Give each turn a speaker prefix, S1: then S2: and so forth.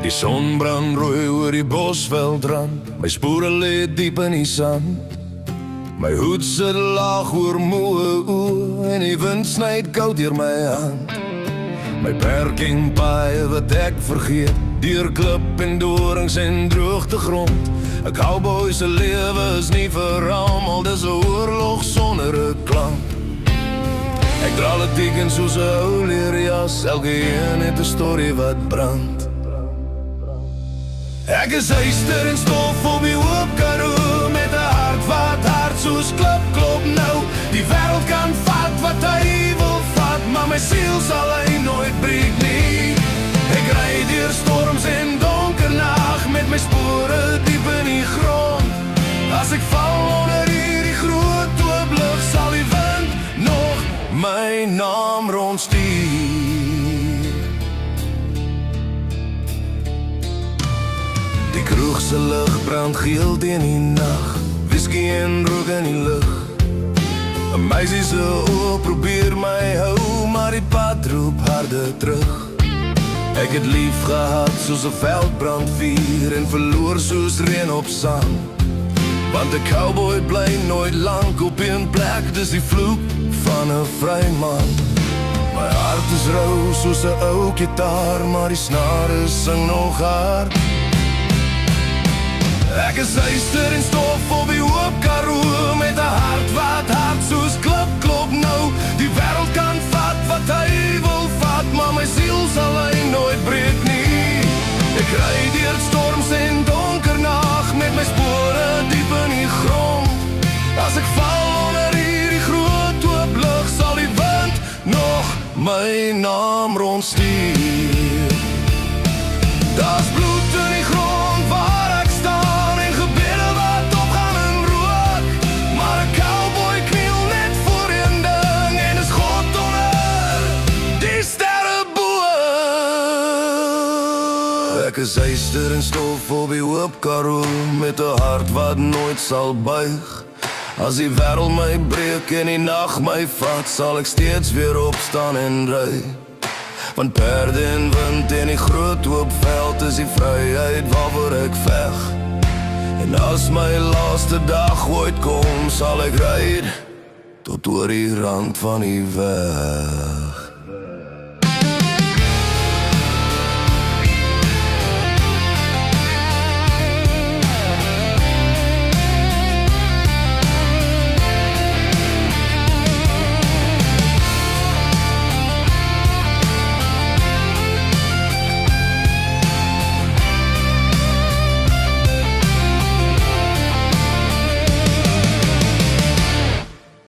S1: Die son brand rooi oor die bosveldrand, my spore lê diep in die sand. My hoed sit laag oor moe oë en die wind snyt koud deur my hand. My parkingpaai wat ek vergeet, deur klip en dorings en droogte grond. 'n Cowboy se lewe is nie vir almal, dis 'n oorlog sonder 'n klank. Ek dra die teken soos 'n ou leer jas, elke een het 'n storie wat brand. Ek is yster en stof op die hoop Karoo, met 'n hart wat hard soos klip klop nou. Die wêreld kan vat wat hy wil vat, maar my siel sal hy nooit breek nie. Ek ry deur storms en donker nag, met my spore diep in die grond. As ek val onder hierdie groot ooplig, sal die wind nog my naam rondstuur. Die kroeg se lig brand geel teen die nag, whisky en rook in die lug. 'n Meisie se oë probeer my hou, maar die pad roep harder terug. Ek het lief gehad soos 'n veldbrandvuur en verloor soos reën op sand. Want 'n cowboy bly nooit lank op een plek, dis die vloek van 'n vryman. My hart is rou soos 'n ou gitaar, maar die snare sing nog hard. Ek is yster en stof op die hoop Karoo, met 'n hart wat hard soos klip klop nou. Die wêreld kan vat wat hy wil vat, maar my siel sal hy nooit breek nie. Ek ry deur storms en donker nag, met my spore diep in die grond. As ek val onder hierdie groot oop lug, sal die wind nog my naam rondstuur. Daar's bloed in die grond waar ek staan, en gebede wat opgaan in rook. Maar 'n cowboy kniel net voor een ding, en is God onder die sterre bo. Ek is yster en stof op die hoop Karoo, met 'n hart wat nooit sal buig. As die wêreld my breek en die nag my vat, sal ek steeds weer opstaan en ry. Want perde en wind en die groot oop veld is die vryheid waarvoor ek veg. En as my laaste dag ooit kom, sal ek ry tot oor die rand van die weg.